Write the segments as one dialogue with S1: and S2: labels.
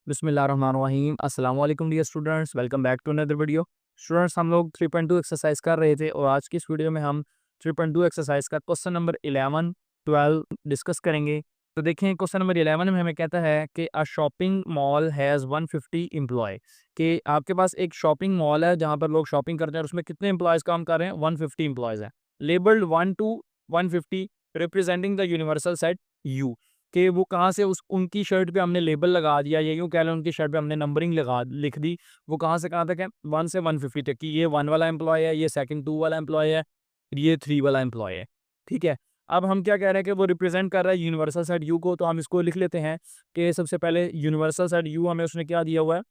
S1: बिस्मिल्लाहिर्रहमानिर्रहीम अस्सलाम वालेकुम dear students, welcome back to another video. Students, हम लोग 3.2 एक्सरसाइज कर रहे थे और आज की इस वीडियो में हम 3.2 एक्सरसाइज का क्वेश्चन नंबर 11, 12 डिस्कस करेंगे। तो देखें, क्वेश्चन नंबर 11 में हमें कहता है कि a shopping mall has 150 employ, कि आपके पास एक शॉपिंग मॉल है जहाँ पर लोग शॉपिंग करते हैं और उसमें कितने एम्प्लॉयज़ काम कर रहे हैं? 150 एम्प्लॉयज़ हैं। Labelled 1 to 150 representing the universal set u, कि वो कहाँ से उस उनकी शर्ट पे हमने लेबल लगा दिया, या यूँ कह लें उनकी शर्ट पे हमने नंबरिंग लिख दी। वो कहाँ से कहाँ तक है? 1 से 150 तक की। ये 1 वाला एम्प्लॉय है, ये सेकंड 2 वाला एम्प्लॉय है, ये 3 वाला एम्प्लॉय है। ठीक है? अब हम क्या कह रहे हैं कि वो रिप्रेज़ेंट कर रहा है यूनिवर्सल सेट यू को, तो हम इसको लिख लेते हैं कि सबसे पहले यूनिवर्सल सेट यू हमें उसने क्या दिया हुआ है?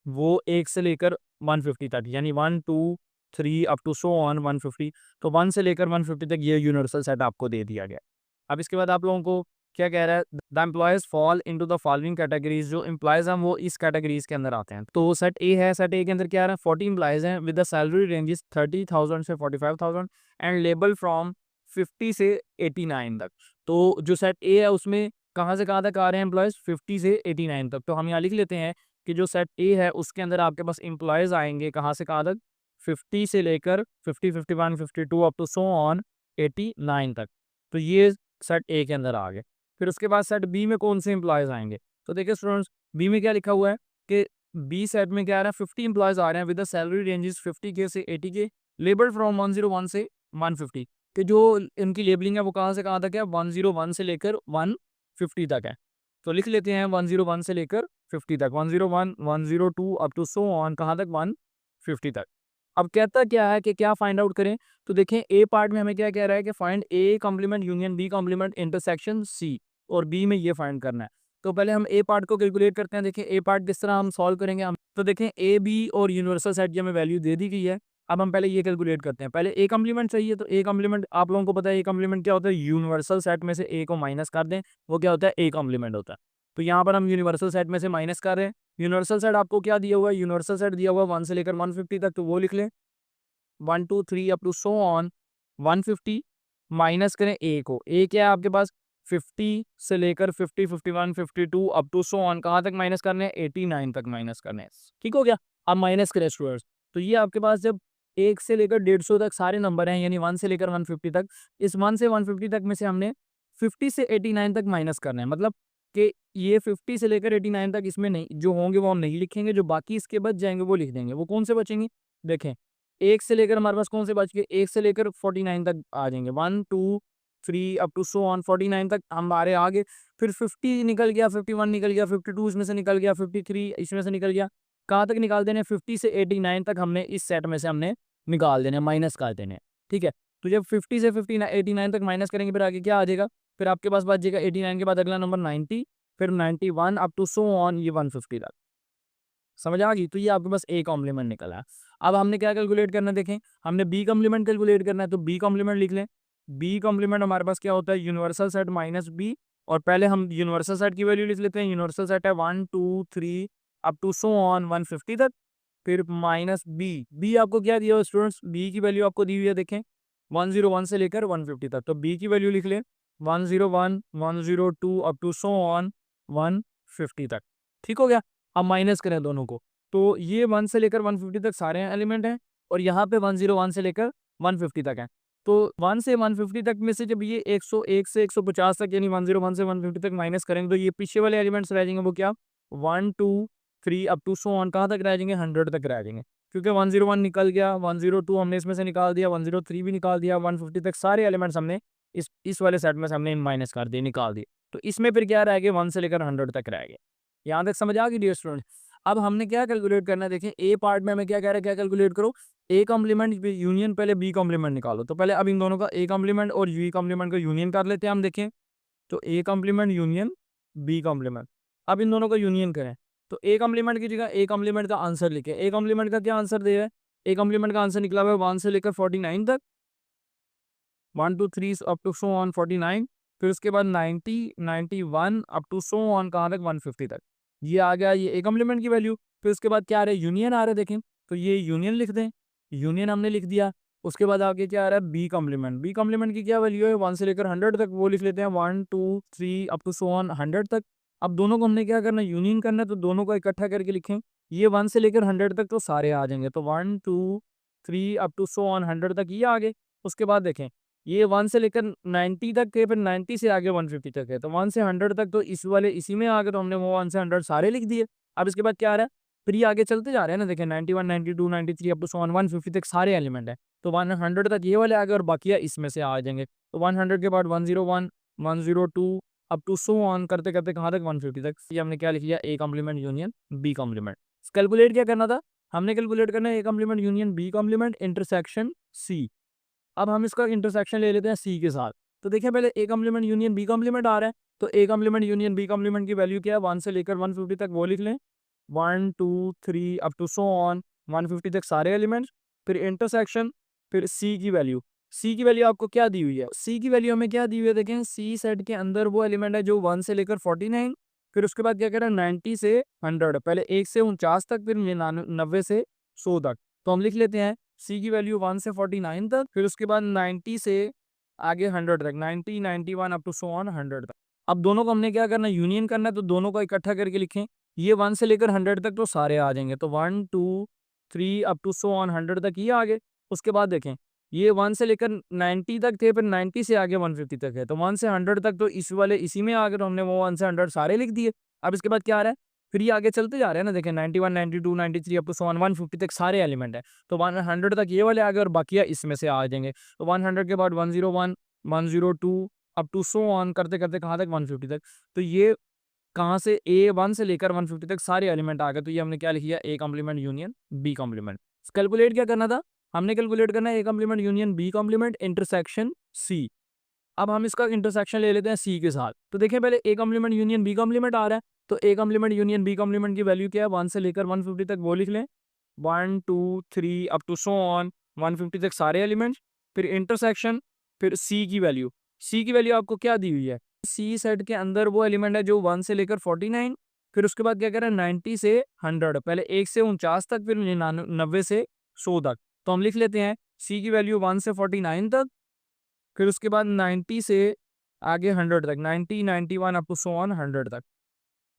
S1: वो 1 से लेकर 150 तक, यानी 1, 2, 3 अप टू सो ऑन 150। तो 1 से लेकर 150 तक ये यूनिवर्सल सेट आपको दे दिया गया। अब इसके बाद आप लोगों को क्या कह रहा है? The employees fall into the following categories, जो एम्प्लॉयज़ हैं वो इस कैटेगरीज़ के अंदर आते हैं। तो सेट ए है, सेट ए के अंदर क्या आ रहा है? 40 एम्प्लॉयज़ हैं विद द सैलरी रेंजेस 30,000 से 45,000 एंड लेबल फ्रॉम 50 से 89 तक। तो जो सेट ए है उसमें कहाँ से कहाँ तक आ रहे हैं एम्प्लॉयज़? 50 से 89 तक। तो हम यहाँ लिख लेते हैं कि जो सेट ए है उसके अंदर आपके पास एम्प्लॉयज़ आएँगे कहाँ से कहाँ तक? 50 से लेकर 50, 51, 52 अप टू सो ऑन 89 तक। तो ये सेट ए के अंदर आ गए। फिर उसके बाद सेट बी में कौन से एम्प्लॉयज़ आएँगे? तो देखिए स्टूडेंट्स, बी में क्या लिखा हुआ है कि बी सेट में क्या आ रहा है? 50 एम्प्लॉयज़ आ रहे हैं विद द सैलरी रेंजेस 50 के से 80 के, लेबल्ड फ्रॉम 101 से 150, कि जो इनकी लेबलिंग है वो कहाँ से कहाँ तक है? 101 से लेकर 150 तक है। तो लिख लेते हैं 101 से लेकर 50 तक, 101, 102 अप टू सो ऑन कहाँ तक? 150 तक। अब कहता क्या है कि क्या फाइंड आउट करें? तो देखें, ए पार्ट में हमें क्या कह रहा है कि find a complement union B complement intersection c, और बी में ये फाइंड करना है। तो पहले हम ए पार्ट को कैलकुलेट करते हैं। देखें ए पार्ट किस तरह हम सॉल्व करेंगे हम, तो देखें ए बी और यूनिवर्सल सेट की हमें वैल्यू दे दी गई है। अब हम पहले ये कैलकुलेट करते हैं। पहले ए कॉम्प्लीमेंट चाहिए, तो ए कॉम्प्लीमेंट आप लोगों को पता है ए कॉम्प्लीमेंट क्या होता है? यूनिवर्सल सेट में से ए को माइनस कर दें, वो क्या होता है? ए कॉम्प्लीमेंट होता है। तो यहाँ पर हम यूनिवर्सल सेट में से माइनस कर रहे हैं। यूनिवर्सल सेट आपको क्या दिया हुआ है? यूनिवर्सल सेट दिया हुआ है 1 से लेकर 150 तक, तो वो लिख लें 1, 2, 3 up to so on 150, minus करें ए को। ए क्या है आपके पास? 50 से लेकर 50, 51, 52 अप टू सो ऑन कहाँ तक माइनस करने हैं? 89 तक माइनस करने हैं। ठीक हो गया? अब माइनस करें स्टूडेंट्स, तो ये आपके पास जब 1 से लेकर 150 तक सारे नंबर हैं, यानी 1 से लेकर 150 तक, इस 1 से 150 तक में से हमने 50 से 89 तक माइनस करना है। मतलब कि ये 50 से लेकर 89 तक इसमें नहीं, जो होंगे वो हम नहीं लिखेंगे, जो बाकी इसके बच जाएंगे वो लिख देंगे। वो कौन से बचेंगे? देखें, 1 से लेकर हमारे पास कौन से बच गए? 1 से लेकर 49 तक आ जाएँगे। 1, 2, 3 अप टू सो ऑन 49 तक हमारे आ गए। फिर 50 निकल गया, 51 निकल गया, 52 इसमें से निकल गया, 53 इसमें से निकल गया। कहाँ तक निकाल देने हैं? 50 से 89 तक हमने इस सेट में से हमने निकाल देने हैं, माइनस कर देने हैं। ठीक है? तो जब 50 से 59 89 तक माइनस करेंगे, फिर आगे क्या आ जाएगा? फिर आपके पास बच जाएगा 89 के बाद अगला नंबर 90, फिर 91 अप टू सो ऑन ये 150 तक। समझ आ गई? तो ये आपके पास ए कॉम्प्लीमेंट निकला है। अब हमने क्या कैलकुलेट करना है? देखें, हमने बी कॉम्प्लीमेंट कैलकुलेट करना है, तो बी कॉम्प्लीमेंट लिख लें। बी कॉम्प्लीमेंट हमारे पास क्या होता है? यूनिवर्सल सेट माइनस बी, और पहले हम यूनिवर्सल सेट की वैल्यू लिख लेते हैं। यूनिवर्सल सेट है 1, 2, 3 अप टू सो ऑन 150 तक, फिर माइनस बी। बी आपको क्या दिया हुआ है स्टूडेंट्स? बी की वैल्यू आपको दी हुई है, देखें 101 से लेकर 150 तक, तो बी की वैल्यू लिख लें 101, 102 अप टू सो ऑन 150 तक। ठीक हो गया? अब माइनस करें दोनों को, तो ये 1 से लेकर 150 तक सारे एलिमेंट हैं, और यहाँ पे 101 से लेकर 150 तक है। तो 1 से 150 तक में से जब ये 101 से 150 तक, यानी 101 से 150 तक माइनस करेंगे, तो ये पीछे वाले एलिमेंट्स रह जाएंगे, वो क्या? 1, 2, 3 अप टू सो ऑन कहाँ तक रह जाएंगे? 100 तक रह जाएंगे, क्योंकि 101 निकल गया, 102 हमने इसमें से निकाल दिया, 103 भी निकाल दिया, 150 तक सारे एलिमेंट्स हमने इस वाले सेट में से हमने माइनस कर दिए, निकाल दिए। तो इसमें फिर क्या रह गए? 1 से लेकर 100 तक रह गए। यहाँ तक समझ आ गई डियर स्टूडेंट? अब हमने क्या कैलकुलेट करना है? देखें, ए पार्ट में हमें क्या कह रहा है? क्या कैलकुलेट करो? ए कॉम्प्लीमेंट यूनियन पहले बी कॉम्प्लीमेंट निकालो। तो पहले अब इन दोनों का ए कॉम्प्लीमेंट और बी कॉम्प्लीमेंट का यूनियन कर लेते हैं हम। देखें, तो A complement union B complement, अब इन दोनों का यूनियन करें, तो ए कॉम्प्लीमेंट की जगह ए कॉम्प्लीमेंट का आंसर लिखे। ए कॉम्प्लीमेंट का क्या आंसर दिया है? ए कॉम्प्लीमेंट का आंसर निकला हुआ है 1 से लेकर 49 तक, 1, 2, 3 अप टू सो ऑन 49, फिर उसके बाद 90, 91 अप टू सो ऑन कहाँ तक? 150 तक। ये आ गया, ये ए कॉम्प्लीमेंट की वैल्यू। फिर उसके बाद क्या आ रहा है? यूनियन आ रहा है, देखें, तो ये यूनियन लिख दें। यूनियन हमने लिख दिया। उसके बाद आगे क्या आ रहा है? B complement. बी कॉम्प्लीमेंट की क्या वैल्यू है? 1 से लेकर 100 तक, वो लिख लेते हैं 1, 2, 3 अप टू सो ऑन 100 तक। अब दोनों को हमने क्या करना है, यूनियन करना है, तो दोनों को इकट्ठा करके लिखें। ये 1 से लेकर 100 तक तो सारे आ जाएंगे, तो 1 2 3 अप टू सो ऑन 100 तक ये आ गए। उसके बाद देखें ये 1 से लेकर 90 तक थे, फिर 90 से आगे 150 तक है, तो 1 से 100 तक तो इस वाले इसी में आ गए, तो हमने वो 1 से 100 सारे लिख दिए। अब इसके बाद क्या आ रहा है, फिर ये आगे चलते जा रहे हैं ना, देखें 91 92 93 अप टू सो ऑन 150 तक सारे एलिमेंट है, तो 100 तक ये वाले आ गए और बाकी इसमें से आ जाएंगे। तो 100 के बाद 101 102 अप टू सो ऑन करते करते कहाँ तक 150 तक। ये हमने क्या लिख लिया, A complement union B complement. Calculate क्या करना था, हमने कैलकुलेट करना है A complement union B complement intersection C. अब हम इसका इंटरसेक्शन ले लेते हैं सी के साथ। तो देखिए पहले A complement union B complement आ रहा है, तो A complement union B complement की वैल्यू क्या है, 1 से लेकर 150 तक वो लिख लें, 1 2 3 अप टू सो ऑन 150 तक सारे एलिमेंट्स, फिर इंटरसेक्शन, फिर सी की वैल्यू। सी की वैल्यू आपको क्या दी हुई है, सी की वैल्यू हमें क्या दी हुई है, देखें सी सेट के अंदर वो एलिमेंट है जो 1 से लेकर 49, फिर उसके बाद क्या कह रहा है 90 से 100, पहले 1 से 49 तक, फिर 90 से 100 तक। तो हम लिख लेते हैं सी की वैल्यू 1 से 49 तक, फिर उसके बाद 90 से आगे 100 तक, 90 91 अप टू सो ऑन 100 तक। अब दोनों को हमने क्या करना है, यूनियन करना है, तो दोनों को इकट्ठा करके लिखें। ये 1 से लेकर 100 तक तो सारे आ जाएंगे, तो 1 2 3 अप टू सो ऑन 100 तक ये आ गए। उसके बाद देखें ये 1 से लेकर 90 तक थे, फिर 90 से आगे 150 तक है, तो 1 से 100 तक तो इस वाले इसी में आ गए, तो हमने वो 1 से 100 सारे लिख दिए। अब इसके बाद क्या आ रहा है, फिर ये आगे चलते जा रहे हैं ना, देखें 91 92 93 अप टू सो ऑन 150 तक सारे एलिमेंट है, तो 100 तक ये वाले आ गए और बाकी इसमें से आ जाएंगे। तो 100 के बाद 101 102 अप टू सो ऑन करते करते कहाँ तक 150 तक। तो ये कहाँ से ए 1 से लेकर 150 तक सारे एलिमेंट आ गए, तो ये हमने क्या लिख लिया, A complement union B complement. Calculate क्या करना था, हमने कैलकुलेट करना है A complement union B complement intersection C. अब हम इसका इंटरसेक्शन ले लेते हैं सी के साथ। तो देखिए पहले A complement union B complement आ रहा है, तो A complement union B complement की वैल्यू क्या है, 1 से लेकर 150 तक वो लिख लें, 1 2 3 अप टू सो ऑन 150 तक सारे एलिमेंट्स, फिर इंटरसेक्शन, फिर सी की वैल्यू। सी की वैल्यू आपको क्या दी हुई है, सी सेट के अंदर वो एलिमेंट है जो 1 से लेकर 49, फिर उसके बाद क्या कह रहा है 90 से 100, पहले 1 से 49 तक, फिर 90 से 100 तक। तो हम लिख लेते हैं सी की वैल्यू 1 से 49 तक, फिर उसके बाद 90 से आगे 100 तक, 90 91 अप टू सो ऑन 100 तक।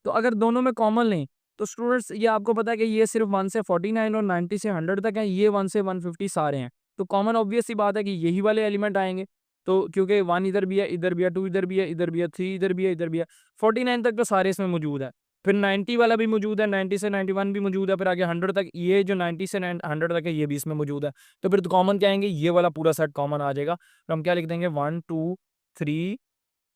S1: तो अगर दोनों में कॉमन लें तो स्टूडेंट्स ये आपको पता है कि ये सिर्फ 1 से 49 और 90 से 100 तक है, ये 1 से 150 सारे हैं, तो कॉमन ऑब्वियस सी बात है कि यही वाले एलिमेंट आएंगे। तो क्योंकि 1 इधर भी है, इधर भी है, 2 इधर भी है, इधर भी है, 3 इधर भी है, इधर भी है, 49 तक तो सारे इसमें मौजूद है, फिर 90 वाला भी मौजूद है, 90 से 91 भी मौजूद है, फिर आगे 100 तक, ये जो 90 से 100 तक है ये भी इसमें मौजूद है। तो फिर तो कॉमन क्या आएंगे, ये वाला पूरा सेट कॉमन आ जाएगा। तो हम क्या लिख देंगे 1 2 3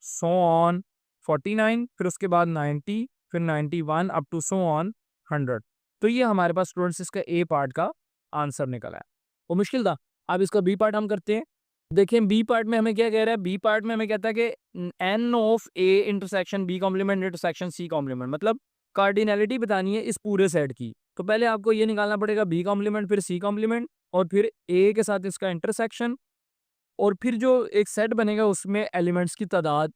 S1: सो ऑन 49, फिर उसके बाद 90, फिर 91 अप टू सो ऑन 100। तो ये हमारे पास स्टूडेंट्स इसका ए पार्ट का आंसर निकला है। वो मुश्किल था। अब इसका बी पार्ट हम करते हैं। देखें बी पार्ट में हमें क्या कह रहा है, बी पार्ट में हमें कहता है कि n of A intersection B complement intersection C complement, मतलब कार्डिनैलिटी बतानी है इस पूरे सेट की। तो पहले आपको ये निकालना पड़ेगा बी कॉम्प्लीमेंट, फिर सी कॉम्प्लीमेंट, और फिर ए के साथ इसका इंटरसेक्शन, और फिर जो एक सेट बनेगा उसमें एलिमेंट्स की तादाद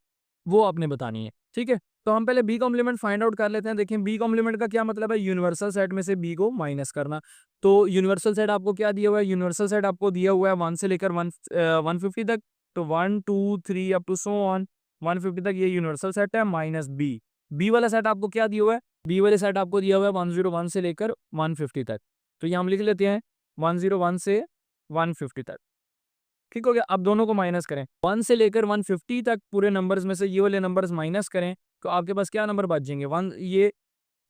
S1: वो आपने बतानी है। ठीक है, तो हम पहले बी कॉम्प्लीमेंट फाइंड आउट कर लेते हैं। देखिए बी कॉम्प्लीमेंट का क्या मतलब है, यूनिवर्सल सेट में से बी को माइनस करना। तो यूनिवर्सल सेट आपको क्या दिया हुआ है, यूनिवर्सल सेट आपको दिया हुआ है 1 से लेकर 150 तक, तो 1 2 3 अप टू सो ऑन 150 तक ये यूनिवर्सल सेट है, माइनस बी। बी वाला सेट आपको क्या दिया हुआ है, बी वाले सेट आपको दिया हुआ है 101 से लेकर 150 तक। तो ये हम लिख लेते हैं 101 से 150 तक। ठीक हो गया। अब दोनों को माइनस करें, 1 से लेकर 150 तक पूरे नंबर्स में से ये वाले नंबर्स माइनस करें, तो आपके पास क्या नंबर बच जाएंगे, वन ये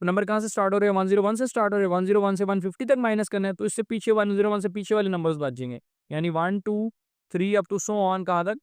S1: नंबर कहाँ से स्टार्ट हो रहे हैं, 101 से स्टार्ट हो रहे हैं, 101 से 150 तक माइनस करना है, तो इससे पीछे 101 से पीछे वाले नंबर्स बच जाएंगे, यानी 1 2 3 अप टू सो ऑन कहाँ तक,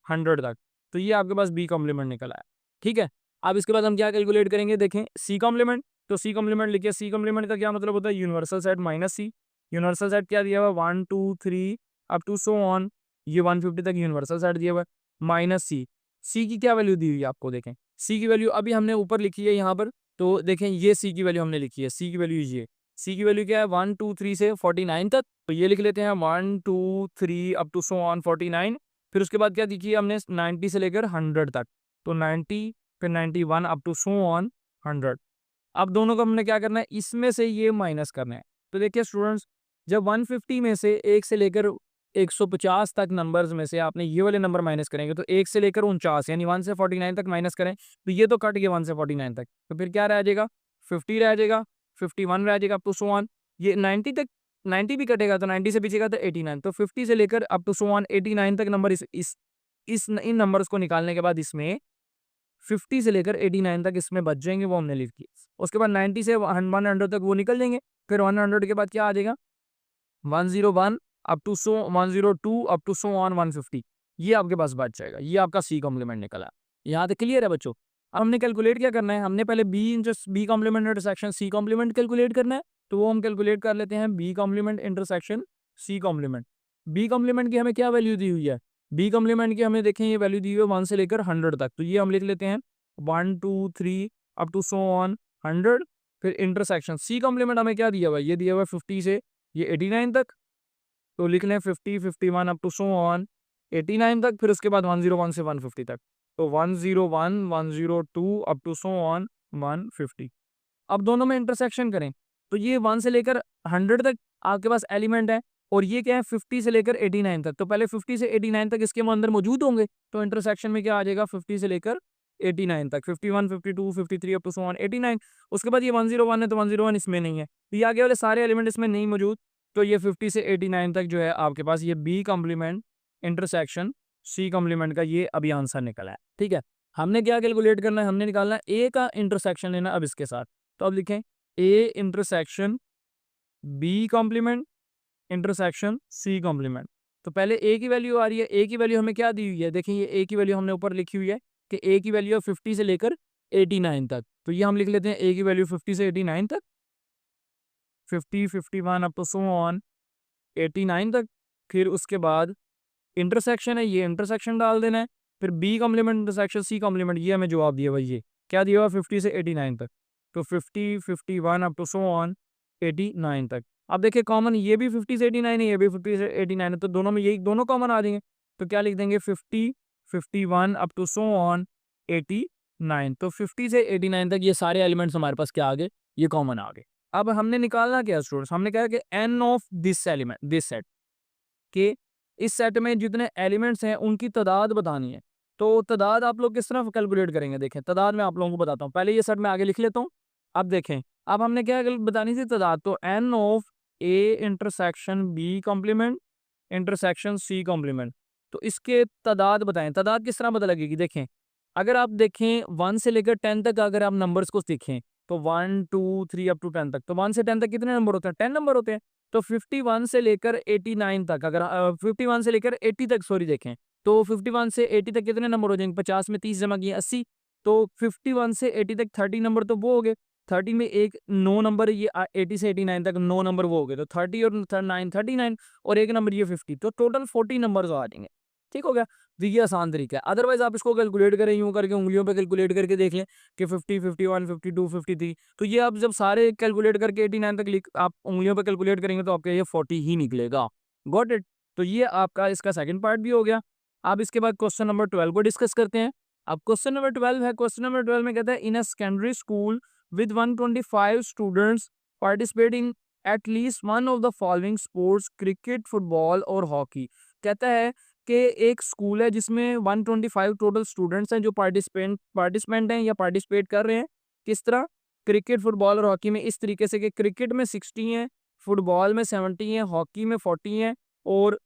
S1: 100 तक। तो ये आपके पास बी कॉम्प्लीमेंट निकल आया। ठीक है, अब इसके बाद हम क्या कैलकुलेट करेंगे, देखें सी कॉम्प्लीमेंट। तो सी कॉम्प्लीमेंट लिखिए, सी कॉम्प्लीमेंट का क्या मतलब होता है, यूनिवर्सल सेट माइनस सी। यूनिवर्सल सेट क्या दिया हुआ है, 1 2 3 अप टू सो ऑन, ये 150 तक यूनिवर्सल सेट दिया हुआ है, माइनस सी। सी की क्या वैल्यू दी हुई है आपको, देखें सी की वैल्यू अभी हमने ऊपर लिखी है यहाँ पर, तो देखें ये सी की वैल्यू हमने लिखी है, सी की वैल्यू ये, सी की वैल्यू क्या है 1 2 3 से 49 तक, तो ये लिख लेते हैं 1 2 3 अप टू सो ऑन 49। फिर उसके बाद क्या लिखी है हमने 90 से लेकर 100 तक, तो 90 फिर 91 अप टू सो ऑन 100। अब दोनों को हमने क्या करना है, इसमें से ये माइनस करना है। तो देखिए स्टूडेंट्स, जब 150 में से 1 से लेकर 150 तक नंबर्स में से आपने ये वाले नंबर माइनस करेंगे तो 1 से लेकर 49 यानी 1 से 49 तक माइनस करें तो ये तो कट गया 1 से 49 तक, तो फिर क्या रह जाएगा 50 रह जाएगा, 51 रह जाएगा अप टू सो ऑन। ये 90 तक 90 भी कटेगा तो 90 से पीछेगा तो 89, तो 50 से लेकर अप टू सो ऑन 89 तक नंबर इन नंबर्स को निकालने के बाद इसमें 50 से लेकर 89 तक इसमें बच जाएंगे, वो हमने लिख दिए। उसके बाद 90 से 100 तक वो निकल जाएंगे, फिर 100 के बाद क्या आ जाएगा 101 up to so 102 up to so on 150, ये आपके पास बच जाएगा। ये आपका सी कॉम्प्लीमेंट निकला। यहाँ तक क्लियर है बच्चों। अब हमने कैलकुलेट क्या करना है, हमने पहले B complement intersection C complement calculate करना है, तो वो हम कैलकुलेट कर लेते हैं B complement intersection C complement. B complement की हमें क्या वैल्यू दी हुई है, बी कॉम्प्लीमेंट की हमें देखें ये वैल्यू दी हुई है 1 से लेकर 100 तक, तो ये हम लिख लेते हैं 1 2 3 अप टू सो ऑन 100। फिर इंटरसेक्शन सी कॉम्प्लीमेंट हमें क्या दिया हुआ है, ये दिया हुआ है 50 से ये 89 तक, तो लिख लें 50 51 अप टू सो ऑन 89 तक, फिर उसके बाद 101 से 150 तक, तो 101 102 अप टू सो ऑन 150। अब दोनों में इंटरसेक्शन करें तो ये 1 से लेकर 100 तक आपके पास एलिमेंट है और ये क्या है 50 से लेकर 89 तक, तो पहले 50 से 89 तक इसके अंदर मौजूद होंगे, तो इंटरसेक्शन में क्या आ जाएगा 50 से लेकर 89 तक 51 52 53 अप टू सो ऑन 89। उसके बाद ये 101 है तो 101 इसमें नहीं है, तो ये आगे वाले सारे एलिमेंट इसमें नहीं मौजूद, तो ये 50 से 89 तक जो है आपके पास ये B complement intersection C complement का ये अभी आंसर निकला है। ठीक है, हमने क्या कैलकुलेट करना है, हमने निकालना है ए का इंटरसेक्शन लेना अब इसके साथ, तो अब लिखें A intersection B complement intersection C complement. तो पहले ए की वैल्यू आ रही है, ए की वैल्यू हमें क्या दी हुई है, देखिए ये ए की वैल्यू हमने ऊपर लिखी हुई है कि ए की वैल्यू है 50 से लेकर 89 तक, तो ये हम लिख लेते हैं ए की वैल्यू 50 से 89 तक, 50 51 अप टू सो ऑन 89 तक। फिर उसके बाद इंटरसेक्शन है, ये इंटरसेक्शन डाल देना है, फिर B complement intersection C complement, ये हमें जवाब दिया भाई, ये क्या दिया हुआ 50 से 89 तक, तो 50 51 अप टू सो ऑन 89 तक। अब देखिए कॉमन ये भी 50 से 89 है, ये भी 50 से 89 है, तो दोनों में यही दोनों कॉमन आ जाएंगे, तो क्या लिख देंगे 50 51 अप टू सो ऑन 89, तो 50 से 89 तक ये सारे एलिमेंट्स हमारे पास क्या आ गए, ये कॉमन आ गए। अब हमने निकालना क्या स्टूडेंट्स, हमने कहा कि n of this element this set, कि इस सेट में जितने एलिमेंट्स हैं उनकी तादाद बतानी है। तो तादाद आप लोग किस तरह कैलकुलेट करेंगे, देखें तादाद मैं आप लोगों को बताता हूँ, पहले ये सेट मैं आगे लिख लेता हूँ। अब देखें अब हमने क्या बतानी थी तादाद, तो n of A intersection B complement intersection C complement, तो इसके तादाद बताएं, तादाद किस तरह पता लगेगी, देखें अगर आप देखें 1 से लेकर 10 तक अगर आप नंबर्स को देखें तो 1 2 3 अप टू 10 तक, तो 1 से 10 तक कितने नंबर होते हैं, 10 नंबर होते हैं, तो 51 से लेकर 89 तक अगर 51 से लेकर 80 तक सॉरी देखें, तो 51 से 80 तक कितने नंबर हो जाएंगे, 50 में 30 जमा किए 80, तो 51 से 80 तक 30 नंबर तो वो हो गए, 30 में एक 9 नंबर, ये 80 से 89 तक 9 नंबर वो हो गए, तो 30 और 9 39 और एक नंबर ये 50, तो टोटल 40 नंबर आ जाएंगे। ठीक हो गया, तो ये आसान तरीका है। अदरवाइज आप इसको कैलकुलेट करें यूं करके उंगलियों पे कैलकुलेट करके देख लें कि 50 51 52 53, तो ये आप जब सारे कैलकुलेट करके 89 तक लिख आप उंगलियों पे कैलकुलेट करेंगे तो आपका ये 40 ही निकलेगा। गॉट इट, तो ये आपका इसका सेकंड पार्ट भी हो गया। अब इसके बाद क्वेश्चन नंबर 12 को डिस्कस करते हैं। अब क्वेश्चन नंबर 12 है, क्वेश्चन नंबर 12 में कहता है in a secondary school with 125 students participating at least one of the following sports cricket football और हॉकी। कहता है कि एक स्कूल है जिसमें 125 टोटल स्टूडेंट्स हैं जो पार्टिसिपेंट हैं या पार्टिसिपेट कर रहे हैं, किस तरह क्रिकेट फुटबॉल और हॉकी में, इस तरीके से कि क्रिकेट में 60 हैं, फुटबॉल में 70 हैं, हॉकी में 40 हैं, और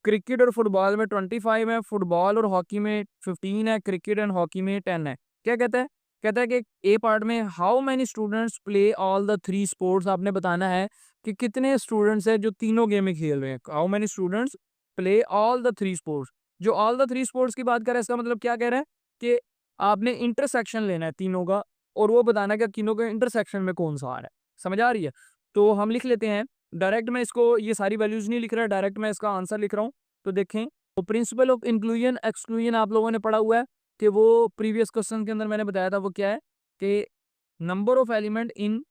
S1: क्रिकेट और फुटबॉल में 25 है, फुटबॉल और हॉकी में 15 है, क्रिकेट एंड हॉकी में 10 है। क्या कहता है, कहता है कि ए पार्ट में how many students play all the 3 sports, आपने बताना है कि कितने स्टूडेंट्स हैं जो तीनों गेम में खेल रहे हैं, how many students play all the 3 sports. जो ऑल द 3 स्पोर्ट्स की बात कर रहा है इसका मतलब क्या कह रहा है कि आपने इंटरसेक्शन लेना है तीनों का और वो बताना है कि तीनों के इंटरसेक्शन में कौन सा आ रहा है, समझ आ रही है। तो हम लिख लेते हैं डायरेक्ट, मैं इसको ये सारी वैल्यूज नहीं लिख रहा, डायरेक्ट मैं इसका आंसर लिख रहा हूँ। तो देखें तो प्रिंसिपल ऑफ इंक्लूजन एक्सक्लूजन आप लोगों ने पढ़ा हुआ है कि वो प्रीवियस क्वेश्चन के अंदर मैंने बताया था, वो क्या है कि number of element in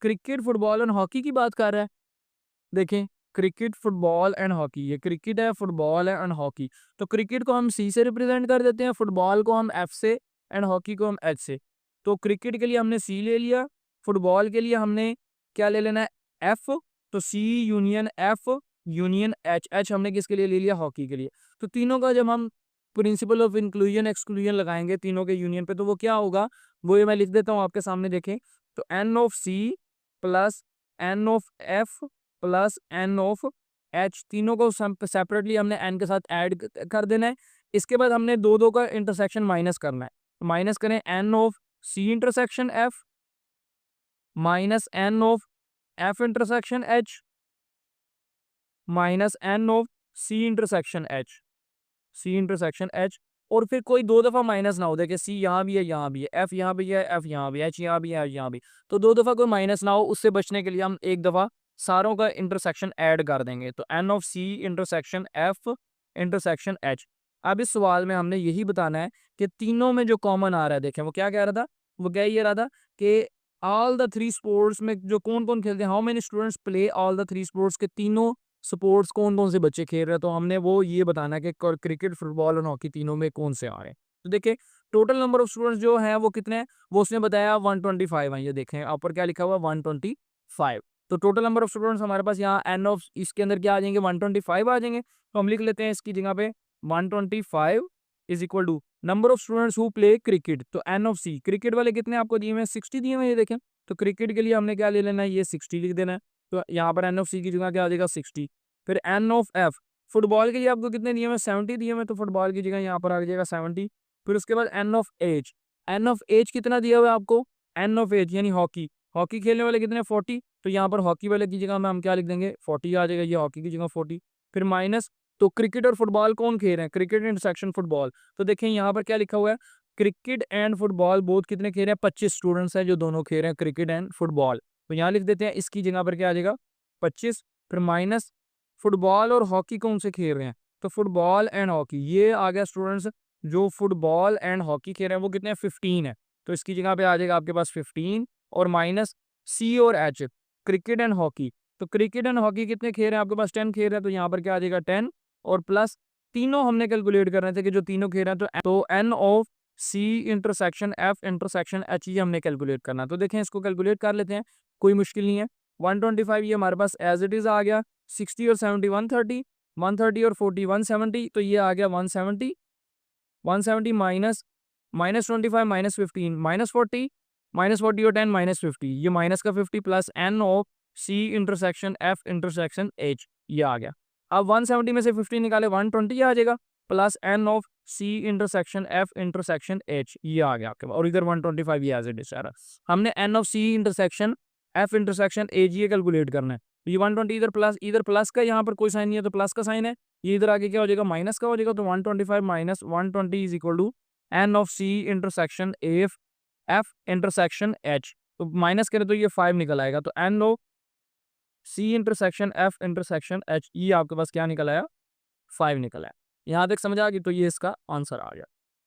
S1: cricket football and hockey की बात कर रहा है। देखें क्रिकेट फुटबॉल एंड हॉकी, ये क्रिकेट है फुटबॉल है एंड हॉकी, तो क्रिकेट को हम सी से रिप्रेजेंट कर देते हैं, फुटबॉल को हम एफ से एंड हॉकी को हम एच से। तो क्रिकेट के लिए हमने सी ले लिया, फुटबॉल के लिए हमने क्या ले लेना है एफ, तो C union F, union H, H हमने किसके लिए ले लिया, हॉकी के लिए। तो तीनों का जब हम प्रिंसिपल ऑफ इंक्लूजन एक्सक्लूजन लगाएंगे तीनों के यूनियन पे, तो वो क्या होगा, वो ये मैं लिख देता हूँ आपके सामने, देखें। तो n of C plus n of F plus n of H, तीनों को सेपरेटली हमने एन के साथ ऐड कर देना है। इसके बाद हमने दो दो का इंटरसेक्शन माइनस करना है। तो माइनस करें n of C intersection F minus n of F intersection H minus n of C intersection H, C intersection H. और फिर कोई दो दफा माइनस ना हो, देखिए सी यहाँ भी है, यहाँ भी है, एफ यहाँ भी है, एफ यहाँ भी है, एच यहाँ भी है, यहाँ भी। तो दो दफा कोई माइनस ना हो, उससे बचने के लिए हम एक दफा सारों का इंटरसेक्शन ऐड कर देंगे। तो n of C intersection F intersection H. अब इस सवाल में हमने यही बताना है कि तीनों में जो कॉमन आ रहा है, देखें वो क्या कह रहा था, वो कह ये रहा था कि ऑल द थ्री स्पोर्ट्स में जो कौन कौन खेलते हैं, how many students play all the three sports, के तीनों स्पोर्ट्स कौन कौन से बच्चे खेल रहे हैं। तो हमने वो ये बताना है कि क्रिकेट, फुटबॉल और हॉकी तीनों में कौन से आ रहे हैं। तो देखिए टोटल नंबर ऑफ स्टूडेंट्स जो हैं वो कितने हैं, वो उसने बताया 125 हैं। ये देखें ऊपर क्या लिखा हुआ है, 125। तो टोटल नंबर ऑफ स्टूडेंट्स हमारे पास यहाँ एन ऑफ इसके अंदर क्या आ जाएंगे, 125 आ जाएंगे। तो हम लिख लेते हैं इसकी जगह पे 125 is equal to number of students who play cricket. तो एन ऑफ सी, क्रिकेट वाले कितने आपको दिए हुए हैं, 60 दिए हुए हैं। ये देखें, तो क्रिकेट के लिए हमने क्या ले लेना है, ये 60 लिख देना है। तो यहाँ पर एन ऑफ सी की जगह क्या आ जाएगा, 60। फिर एन ऑफ एफ, फुटबॉल के लिए आपको कितने दिए हुए, 70 दिए हुए, तो फुटबॉल की जगह यहाँ पर आ जाएगा 70। फिर उसके बाद n of H, n of H कितना दिया हुआ है आपको, एन ऑफ एज यानी हॉकी, हॉकी खेलने वाले कितने 40। तो यहाँ पर हॉकी वाले की जगह में हम क्या लिख देंगे, 40 आ जाएगा, ये हॉकी की जगह 40। फिर माइनस, तो क्रिकेट और फुटबॉल कौन खेल रहे हैं, क्रिकेट इंटरसेक्शन फुटबॉल। तो देखें यहाँ पर क्या लिखा हुआ है, क्रिकेट एंड फुटबॉल बोथ कितने खेल रहे हैं, 25 स्टूडेंट्स हैं जो दोनों खेल रहे हैं क्रिकेट एंड फुटबॉल। तो यहाँ लिख देते हैं, इसकी जगह पर क्या आ जाएगा 25। फिर माइनस फुटबॉल और हॉकी कौन से खेल रहे हैं, तो फुटबॉल एंड हॉकी, ये आ गया स्टूडेंट्स जो फुटबॉल एंड हॉकी खेल रहे हैं वो कितने 15 है। तो इसकी जगह पे आ जाएगा आपके पास 15 और माइनस सी और एच, क्रिकेट एंड हॉकी। तो क्रिकेट एंड हॉकी कितने खेल रहे हैं आपके पास, 10 खेल रहे हैं। तो यहाँ पर क्या आ जाएगा 10 और प्लस तीनों हमने कैलकुलेट कर रहे थे कि जो तीनों खेल रहे हैं, तो n of C intersection F intersection H ये हमने कैलकुलेट करना है। तो देखें इसको कैलकुलेट कर लेते हैं, कोई मुश्किल नहीं है। 125 ये हमारे पास एज इट इज आ गया, 60 और 70 130, 130 और 40 170, तो ये आ गया 170। 170 माइनस -25 -15 -40 -40 और 10 -50, ये माइनस का 50 plus n of C intersection F intersection H, ये आ गया। अब 170 में से 50 निकाले 120 आ जाएगा, plus n of C intersection F intersection H, ये आ गया आपके पास। और इधर 125 ये एज इट इज। हमने n of C intersection F intersection H ये कैलकुलेट करना है। ये 120 इधर प्लस का यहाँ पर कोई साइन नहीं है तो प्लस का साइन है, ये इधर आगे क्या हो जाएगा माइनस का हो जाएगा। तो 125 minus 120 is equal to n of C intersection F F intersection H. तो माइनस करें तो ये 5 निकल आएगा। तो n of C intersection F intersection H, ये आपके पास क्या निकल आया, 5 निकल आया। यहाँ तक समझ आ गई, तो ये इसका आंसर आ गया।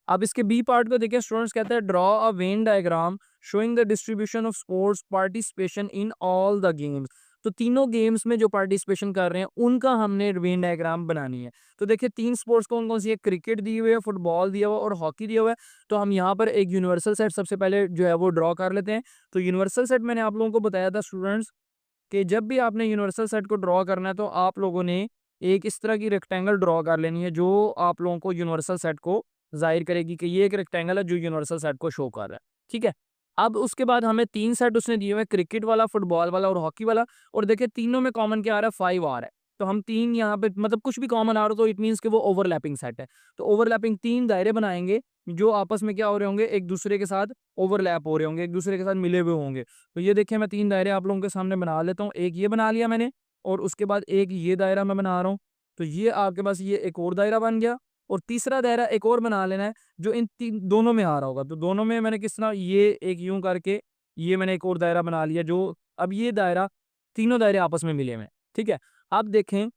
S1: अब इसके बी पार्ट को देखिए, स्टूडेंट्स कहते हैं draw a Venn diagram showing the distribution of sports participation in all the games. तो तीनों गेम्स में जो पार्टिसिपेशन कर रहे हैं उनका हमने वेन डायग्राम बनानी है। तो देखिए तीन स्पोर्ट्स कौन कौन सी है, क्रिकेट दी हुई है, फुटबॉल दिया हुआ और हॉकी दिया हुआ है। तो हम यहाँ पर एक यूनिवर्सल सेट सबसे पहले जो है वो ड्रॉ कर लेते हैं। तो यूनिवर्सल सेट मैंने आप लोगों को बताया था स्टूडेंट्स कि जब भी आपने यूनिवर्सल सेट को ड्रॉ करना है तो आप लोगों ने एक इस तरह की रेक्टेंगल ड्रॉ कर लेनी है जो आप लोगों को यूनिवर्सल सेट को जाहिर करेगी कि ये एक रेक्टेंगल है जो यूनिवर्सल सेट को शो कर रहा है। ठीक है, अब उसके बाद हमें तीन सेट उसने दिए हुए, क्रिकेट वाला, फुटबॉल वाला और हॉकी वाला। और देखिए तीनों में कॉमन क्या आ रहा है, 5 आ रहा है। तो हम तीन यहाँ पे मतलब कुछ भी कॉमन आ रहा हो तो इट मीन्स कि वो ओवरलैपिंग सेट है। तो ओवरलैपिंग 3 दायरे बनाएंगे जो आपस में क्या हो रहे होंगे, एक दूसरे के साथ ओवरलैप हो रहे होंगे, एक दूसरे के साथ मिले हुए होंगे। तो ये देखिए मैं 3 दायरे आप लोगों के सामने बना लेता हूँ। एक ये बना लिया मैंने और उसके बाद एक ये दायरा मैं बना रहा हूँ। तो ये आपके पास ये एक और दायरा बन गया और तीसरा दायरा एक और बना लेना है जो इन तीन दोनों में आ रहा होगा। तो दोनों में मैंने किस तरह, ये एक यूं करके ये मैंने एक और दायरा बना लिया जो अब ये दायरा, तीनों दायरे आपस में मिले हुए हैं। ठीक है, अब देखें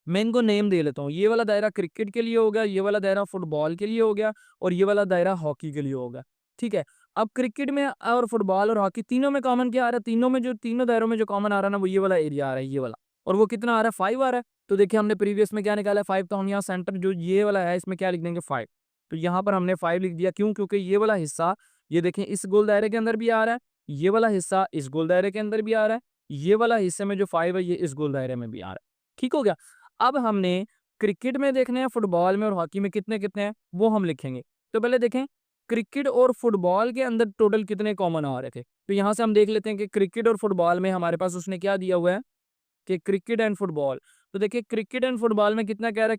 S1: मैं इनको नेम दे लेता हूँ। ये वाला दायरा क्रिकेट के लिए हो गया, ये वाला दायरा फुटबॉल के लिए हो गया और ये वाला दायरा हॉकी के लिए हो गया। ठीक है, अब क्रिकेट में और फुटबॉल और हॉकी तीनों में कॉमन क्या आ रहा है, तीनों में जो तीनों दायरों में जो कॉमन आ रहा है ना वो ये वाला एरिया आ रहा है, ये वाला। और वो कितना आ रहा है, 5 आ रहा है। तो देखिए हमने प्रीवियस में क्या निकाला है, 5। तो हम यहाँ सेंटर जो ये वाला है इसमें क्या लिख देंगे, 5। तो यहाँ पर हमने 5 लिख दिया, क्यों, क्योंकि ये वाला हिस्सा ये देखें इस गोल दायरे के अंदर भी आ रहा है, ये वाला हिस्सा इस गोल दायरे के अंदर भी आ रहा है, ये वाला हिस्से में जो 5 है ये इस गोल दायरे में भी आ रहा है। ठीक हो गया। अब हमने क्रिकेट में देखने हैं, फुटबॉल में और हॉकी में कितने कितने हैं वो हम लिखेंगे। तो पहले देखें क्रिकेट और फुटबॉल के अंदर टोटल कितने कॉमन आ रहे थे। तो यहाँ से हम देख लेते हैं कि क्रिकेट और फुटबॉल में हमारे पास उसने क्या दिया हुआ है कि क्रिकेट एंड फुटबॉल। तो देखिए क्रिकेट एंड फुटबॉल में कितना कह रहा है,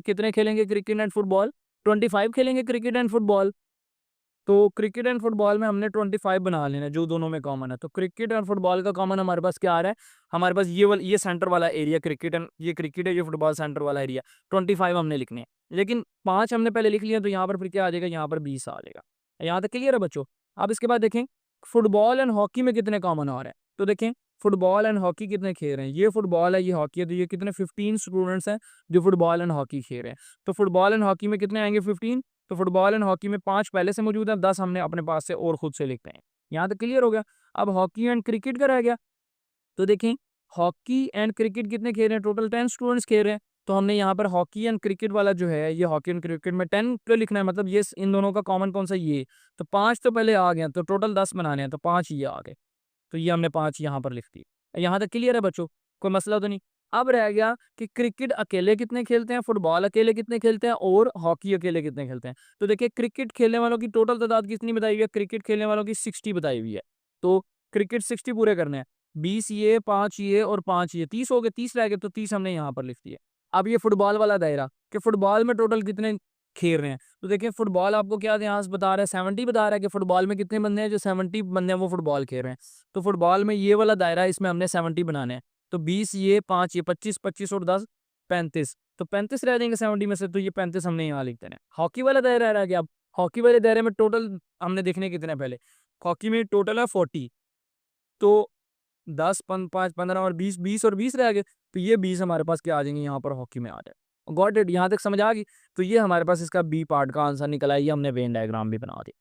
S1: कितने खेलेंगे क्रिकेट एंड फुटबॉल, 25 खेलेंगे क्रिकेट एंड फुटबॉल। तो क्रिकेट एंड फुटबॉल में हमने 25 बना लेना है जो दोनों में कॉमन है। तो क्रिकेट और फुटबॉल का कॉमन हमारे पास क्या आ रहा है, हमारे पास ये सेंटर वाला एरिया क्रिकेट एंड ये क्रिकेट है, ये फुटबॉल सेंटर वाला एरिया 25 हमने लिखने हैं। लेकिन 5 हमने पहले लिख लिया तो यहाँ पर फिर क्या आ जाएगा, यहाँ पर 20 आ जाएगा। यहाँ तक क्लियर है बच्चों। अब इसके बाद देखें फुटबॉल एंड हॉकी में कितने कॉमन आ रहे हैं। तो देखें फुटबॉल एंड हॉकी कितने खेल रहे हैं, ये फुटबॉल है ये हॉकी है, तो ये कितने 15 स्टूडेंट्स हैं जो फुटबॉल एंड हॉकी खेल रहे हैं। तो फुटबॉल एंड हॉकी में कितने आएंगे 15। तो फुटबॉल एंड हॉकी में 5 पहले से मौजूद है, 10 हमने अपने पास से और खुद से लिखते हैं। यहाँ तक क्लियर हो गया। अब हॉकी एंड क्रिकेट का रह गया। तो देखें हॉकी एंड क्रिकेट कितने खेल रहे हैं, टोटल 10 स्टूडेंट्स खेल रहे हैं। तो हमने यहाँ पर हॉकी एंड क्रिकेट वाला जो है ये हॉकी एंड क्रिकेट में 10 पे लिखना है, मतलब ये इन दोनों का कॉमन कौन सा ये। तो 5 तो पहले आ गया, तो टोटल 10 बनाने हैं, तो 5 ये आ गए। तो ये हमने 5 यहाँ पर लिख दी। यहाँ तक क्लियर है बच्चों, कोई मसला तो नहीं। अब रह गया कि क्रिकेट अकेले कितने खेलते हैं, फुटबॉल अकेले कितने खेलते हैं और हॉकी अकेले कितने खेलते हैं। तो देखिए क्रिकेट खेलने वालों की टोटल तादाद कितनी बताई हुई है, क्रिकेट खेलने वालों की 60 बताई हुई है। तो क्रिकेट 60 पूरे करने हैं, 20 ये 5 ये और 5 ये 30 हो गए, 30 रह गए, तो 30 हमने यहाँ पर लिख दिए। अब ये फुटबॉल वाला दायरा कि फुटबॉल में टोटल कितने खेल रहे हैं। तो देखिए फुटबॉल आपको क्या यहाँ से बता रहा है, 70 बता रहा है कि फुटबॉल में कितने बंदे हैं, जो 70 बंदे हैं वो फुटबॉल खेल रहे हैं। तो फुटबॉल में ये वाला दायरा है, इसमें हमने 70 बनाने हैं। तो 20 ये 5 ये 25 25 और 10 35, तो 35 रह जाएंगे 70 में से, तो ये 35 हमने यहाँ लिख देना है। हॉकी वाला दायरा रह गया। अब हॉकी वाले दायरे में टोटल हमने देखने कितने पहले, हॉकी में टोटल है 40। तो 10 5 15 और 20 20 और 20 रह गए, तो ये 20 हमारे पास क्या आ जाएंगे यहाँ पर हॉकी में आ जाए। गॉट इट, यहाँ तक समझ आ गई। तो ये हमारे पास इसका बी पार्ट का आंसर निकला है, ये हमने वेन डायग्राम भी बना दिया।